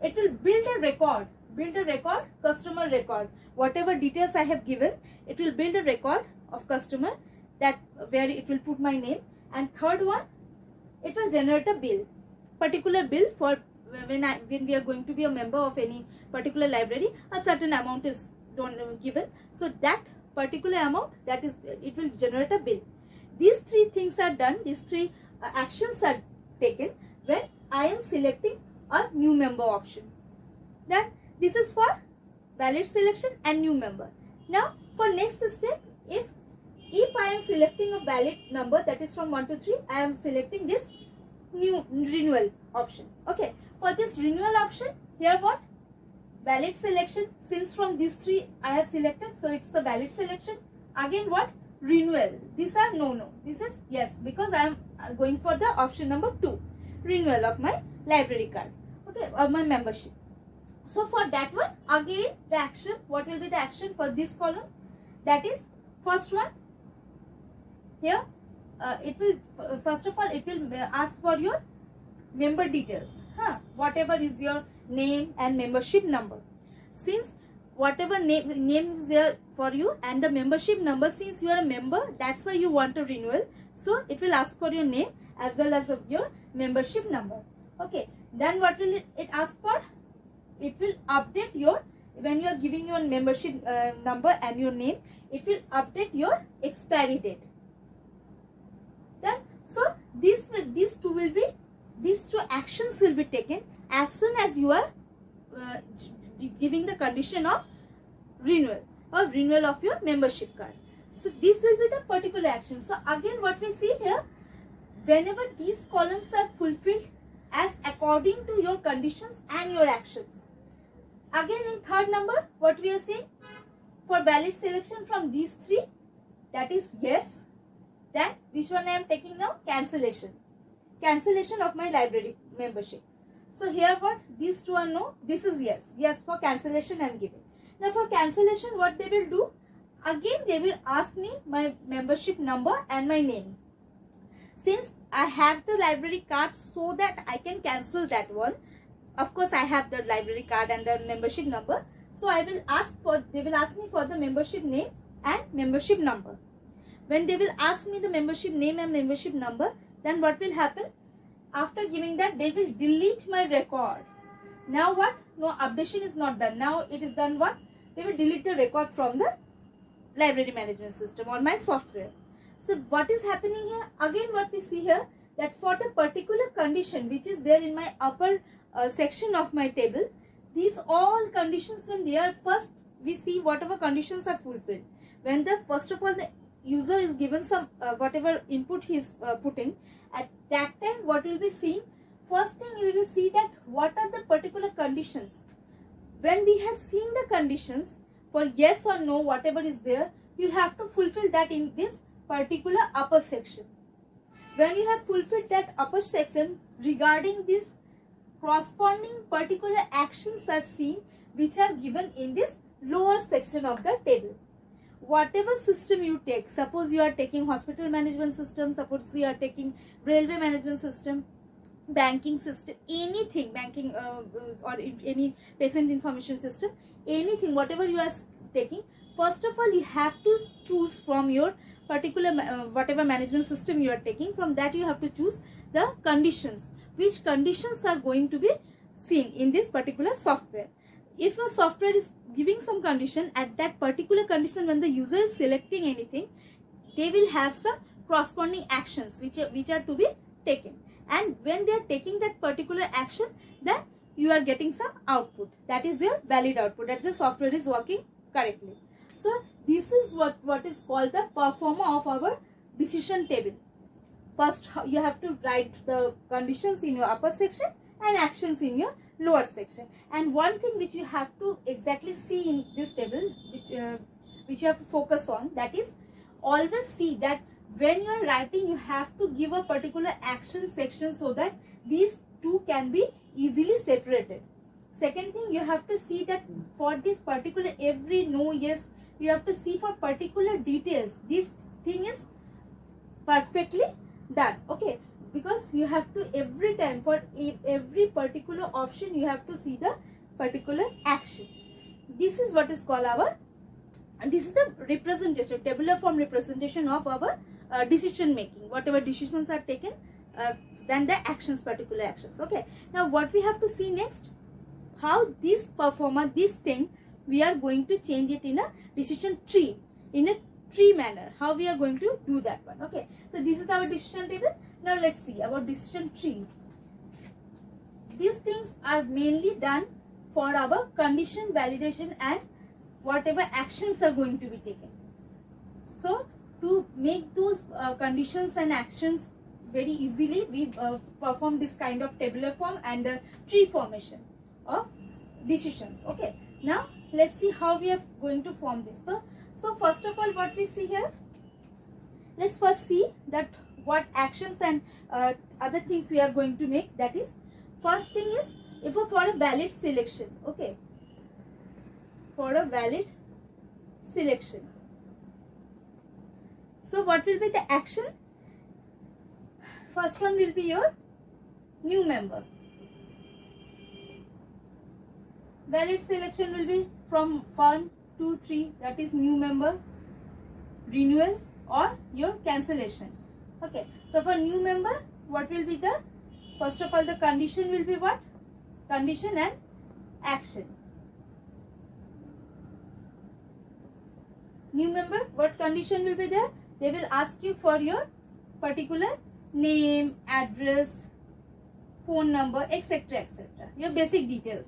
It will build a record, customer record. Whatever details I have given, it will build a record of customer, that where it will put my name. And third one, it will generate a bill, particular bill for when we are going to be a member of any particular library. A certain amount is given, so that particular amount, that is, it will generate a bill. These 3 things are done, these 3 actions are taken when I am selecting a new member option. Then this is for valid selection and new member. Now for next step, if I am selecting a valid number, that is from 1 to 3, I am selecting this new renewal option. Okay, for this renewal option, here what? Valid selection, since from these 3 I have selected, so it's the valid selection. Again what? Renewal. These are no. This is yes, because I am going for the option number 2, renewal of my library card, okay, or my membership. So for that one, again the action, what will be the action for this column? That is, first one, here it will first of all it will ask for your member details, whatever is your name and membership number. Since whatever name is there for you and the membership number, since you are a member, that's why you want a renewal, so it will ask for your name as well as of your membership number. Okay, then what will it ask for? It will update your, when you are giving your membership number and your name, it will update your expiry date. Then so these two actions will be taken as soon as you are giving the condition of renewal or renewal of your membership card. So this will be the particular action. So again what we see here, whenever these columns are fulfilled as according to your conditions and your actions. Again in third number, what we are saying, for valid selection from these 3, that is yes. Then which one I am taking now? Cancellation of my library membership. So here what? These 2 are no, this is yes. Yes, for cancellation I am giving. Now for cancellation, what they will do? Again they will ask me my membership number and my name. Since I have the library card, so that I can cancel that one. Of course I have the library card and the membership number. So I will they will ask me for the membership name and membership number. When they will ask me the membership name and membership number, then what will happen? After giving that, they will delete my record. Now what? No updation is not done. Now it is done what? They will delete the record from the library management system or my software. So what is happening here? Again what we see here, that for the particular condition which is there in my upper section of my table, these all conditions, when they are first, we see whatever conditions are fulfilled. When the first of all the user is given some whatever input he is putting, at that time what will be seen? First thing you will see that what are the particular conditions. When we have seen the conditions for yes or no, whatever is there, you have to fulfill that in this particular upper section. When you have fulfilled that upper section, regarding this corresponding particular actions are seen which are given in this lower section of the table. Whatever system you take, suppose you are taking hospital management system, suppose you are taking railway management system, banking system, anything, banking or any patient information system, anything, whatever you are taking, first of all you have to choose from your particular whatever management system you are taking, from that you have to choose the conditions, which conditions are going to be seen in this particular software. If a software is giving some condition, at that particular condition when the user is selecting anything, they will have some corresponding actions which are to be taken. And when they are taking that particular action, then you are getting some output. That is your valid output. That's the software is working correctly. So this is what is called the performer of our decision table. First, you have to write the conditions in your upper section and actions in your lower section. And one thing which you have to exactly see in this table, which you have to focus on, that is always see that when you are writing, you have to give a particular action section so that these two can be easily separated. Second thing, you have to see that for this particular every no, yes, you have to see for particular details. This thing is perfectly done. Okay, because you have to every time for every particular option you have to see the particular actions. This is what is called our, and this is the representation, tabular form representation of our decision making. Whatever decisions are taken, then the actions, particular actions. Okay, now what we have to see next, how this performer, this thing, we are going to change it in a decision tree, in a tree manner. How we are going to do that one. Okay, so this is our decision table. Now let's see about decision tree. These things are mainly done for our condition validation and whatever actions are going to be taken. So to make those conditions and actions very easily, we perform this kind of tabular form and tree formation of decisions. Okay, now let's see how we are going to form this. So first of all, what we see here, let's first see that what actions and other things we are going to make. That is, first thing is, if for a valid selection. Okay, for a valid selection, so what will be the action? First one will be your new member. Valid selection will be from 1, 2, 3, that is new member, renewal or your cancellation. Okay, so for new member, what will be the, first of all, the condition will be what? Condition and action. New member, what condition will be there? They will ask you for your particular name, address, phone number, etc., etc., your basic details.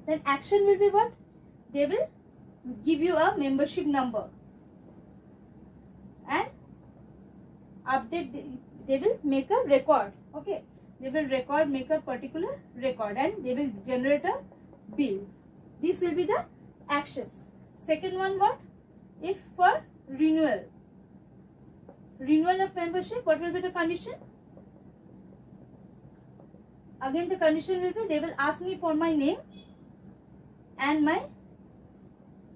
Then action will be what? They will give you a membership number and update, they will make a record. Okay, they will make a particular record and they will generate a bill. This will be the actions. Second one, what? If for renewal of membership, what will be the condition? Again the condition will be, they will ask me for my name and my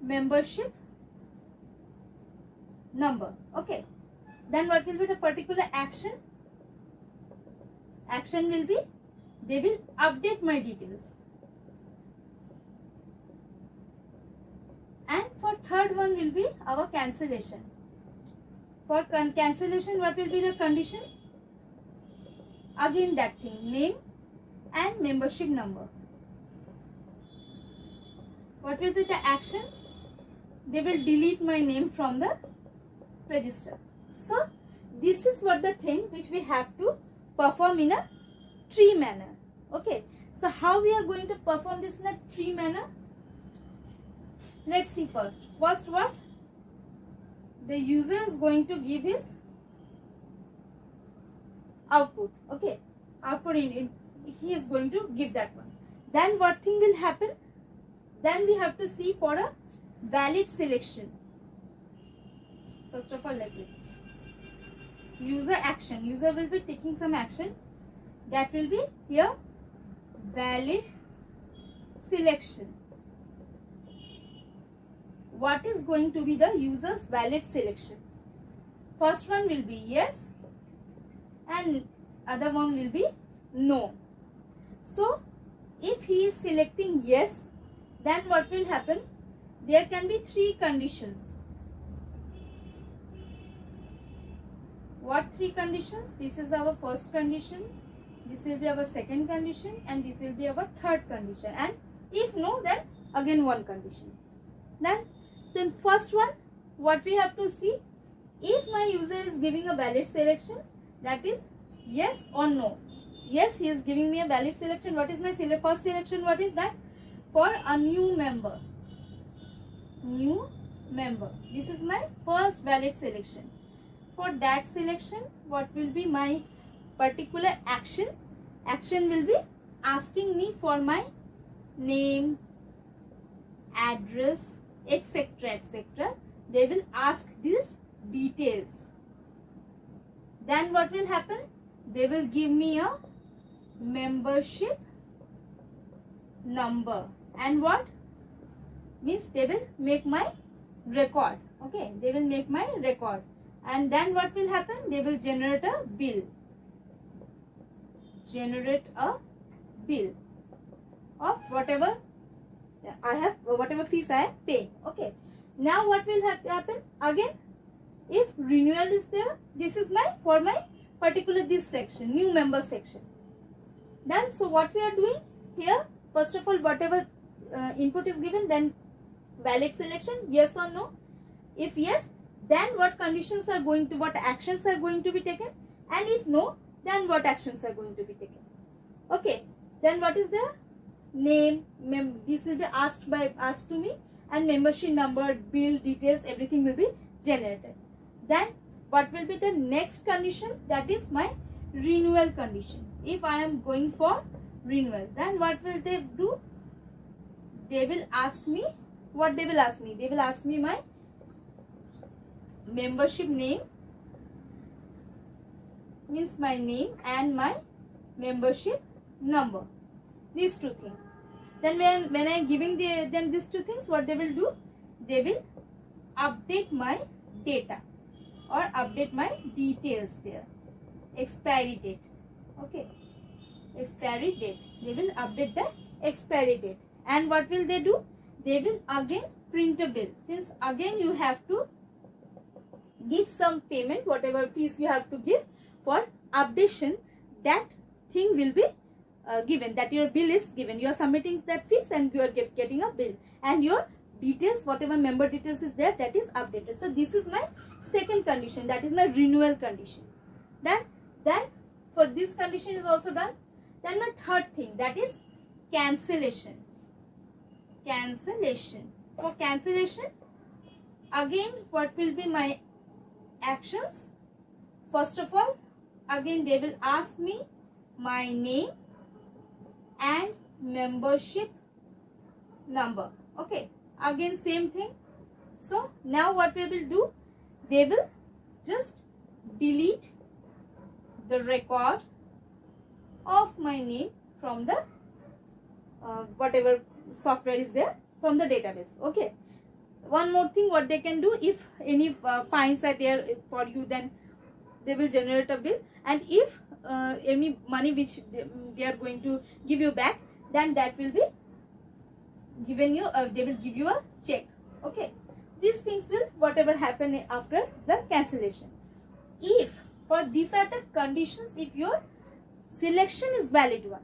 membership number. Okay, then what will be the particular action? Action will be, they will update my details. And for third one will be our cancellation. For cancellation, what will be the condition? Again that thing, name and membership number. What will be the action? They will delete my name from the register. So this is what the thing which we have to perform in a tree manner. Okay, so how we are going to perform this in a tree manner? Let's see first. First, what? The user is going to give his output. Okay, output in he is going to give that one. Then what thing will happen? Then we have to see for a valid selection. First of all, let's see. User action. User will be taking some action. That will be here valid selection. What is going to be the user's valid selection? First one will be yes and other one will be no. So if he is selecting yes, then what will happen? There can be three conditions. What three conditions? This is our first condition, this will be our second condition, and this will be our third condition. And if no, then again one condition. Then first one, what we have to see, if my user is giving a valid selection, that is yes or no. yes, he is giving me a valid selection. What is my first selection? What is that? For a new member. New member. This is my first valid selection. For that selection, what will be my particular action? Action will be asking me for my name, address, etc., etc. They will ask these details. Then what will happen? They will give me a membership number. And what? Means they will make my record. Okay, they will make my record. And then what will happen? They will generate a bill. Generate a bill of whatever I have, whatever fees I am paying. Okay. Now what will happen? Again, if renewal is there, this is my, for my particular this section, new member section. Then, so what we are doing here, first of all, whatever input is given, then valid selection, yes or no. If yes, then what conditions are going to, what actions are going to be taken, and if no, then what actions are going to be taken. Okay, then what is the name, this will be asked to me, and membership number, bill details, everything will be generated. Then what will be the next condition? That is my renewal condition. If I am going for renewal, then what will they do? They will ask me, what they will ask me? They will ask me my membership name, means my name, and my membership number. These two things. Then when I am giving them these two things, what they will do? They will update my data or update my details there. Expiry date. Okay. Expiry date. They will update the expiry date. And what will they do? They will again print a bill. Since again you have to give some payment, whatever fees you have to give for updation, that thing will be given, that your bill is given. You are submitting that fees and you are getting a bill, and your details, whatever member details is there, that is updated. So this is my second condition, that is my renewal condition. Then for this condition is also done. Then my third thing, that is cancellation. Cancellation. For cancellation, again what will be my actions? First of all, again they will ask me my name and membership number. Okay, again same thing. So now what we will do? They will just delete the record of my name from the whatever software is there, from the database. Okay. One more thing, what they can do, if any fines are there for you, then they will generate a bill, and if any money which they are going to give you back, then that will be given you, they will give you a check. Okay, these things will whatever happen after the cancellation. If for these are the conditions, if your selection is valid one,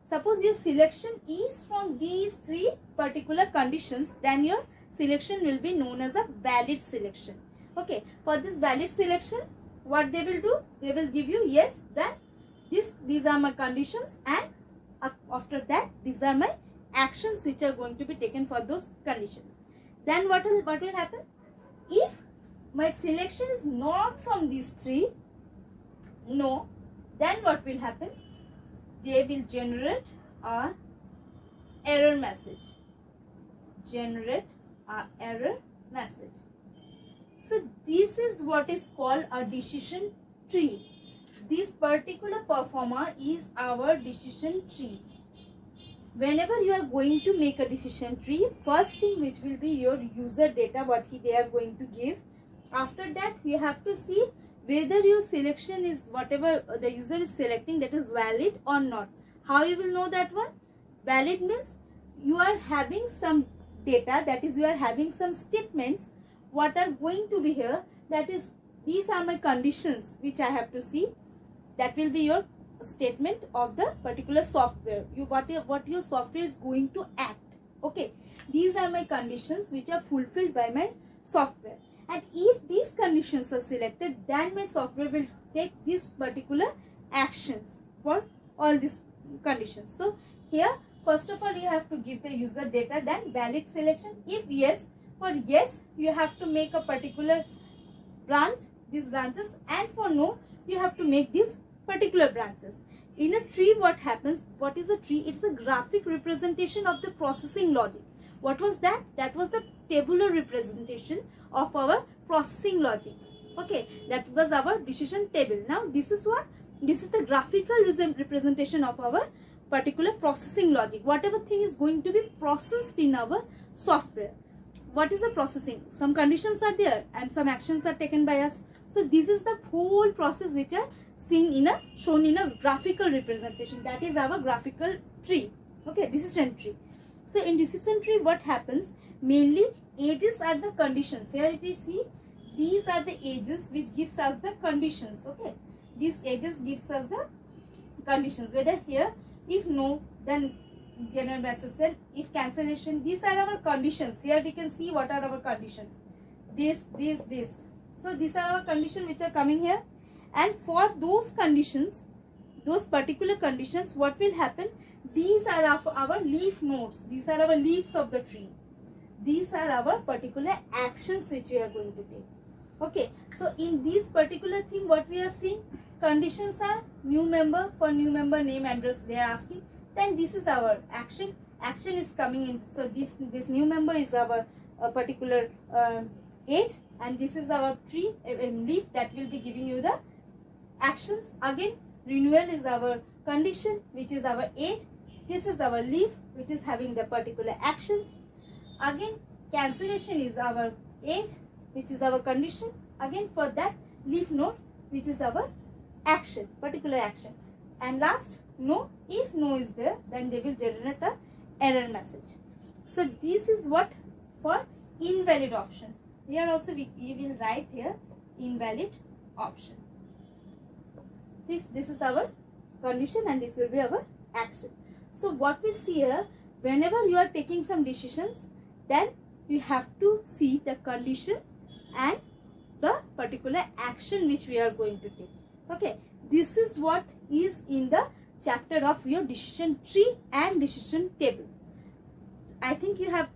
suppose your selection is from these three particular conditions, then your selection will be known as a valid selection. Okay, for this valid selection, what they will do? They will give you, yes, that these are my conditions, and after that these are my actions which are going to be taken for those conditions. Then what will happen? If my selection is not from these three, no, then what will happen? They will generate a error message. Generate a error message. So this is what is called a decision tree. This particular performer is our decision tree. Whenever you are going to make a decision tree, first thing which will be your user data, what they are going to give. After that, you have to see whether your selection is, whatever the user is selecting, that is valid or not. How you will know that one? Valid means you are having some data, that is you are having some statements what are going to be here, that is these are my conditions which I have to see. That will be your statement of the particular software, what your software is going to act. Okay, these are my conditions which are fulfilled by my software, and if these conditions are selected, then my software will take these particular actions for all these conditions. So here first of all you have to give the user data, then valid selection. If yes, for yes you have to make a particular branch, these branches, and for no you have to make these particular branches. In a tree, what happens? What is a tree? It's a graphic representation of the processing logic. What was that? That was the tabular representation of our processing logic. Okay, that was our decision table. Now this is what? This is the graphical representation of our particular processing logic. Whatever thing is going to be processed in our software. What is the processing? Some conditions are there and some actions are taken by us. So this is the whole process which are shown in a graphical representation. That is our graphical tree. Okay, decision tree. So in decision tree, what happens? Mainly ages are the conditions. Here if we see, these are the ages which gives us the conditions. Okay, these ages gives us the conditions. Whether here, if no, then general message, if cancellation, these are our conditions. Here we can see what are our conditions. This. So these are our conditions which are coming here. And for those conditions, those particular conditions, what will happen? These are our leaf nodes. These are our leaves of the tree. These are our particular actions which we are going to take. Okay. So in this particular thing, what we are seeing, conditions are new member. For new member, name, address they are asking. Then this is our action. Action is coming in. So this new member is our particular age, and this is our tree leaf that will be giving you the actions. Again, renewal is our condition, which is our age. This is our leaf, which is having the particular actions. Again, cancellation is our age, which is our condition. Again, for that leaf node, which is our action, particular action. And last, no. If no is there, then they will generate a error message. So this is what for invalid option. Here also we will write here invalid option. This is our condition and this will be our action. So what we see here, whenever you are taking some decisions, then you have to see the condition and the particular action which we are going to take. Okay, this is what is in the chapter of your decision tree and decision table. I think you have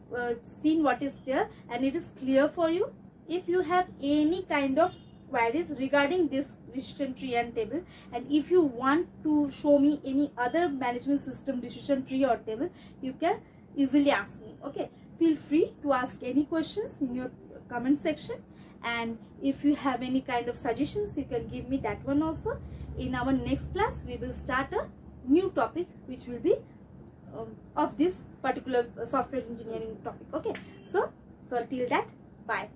seen what is there and it is clear for you. If you have any kind of queries regarding this decision tree and table, and if you want to show me any other management system decision tree or table, you can easily ask me. Okay, feel free to ask any questions in your comment section, and if you have any kind of suggestions, you can give me that one also. In our next class, we will start a new topic which will be of this particular software engineering topic. Okay, so till that, bye.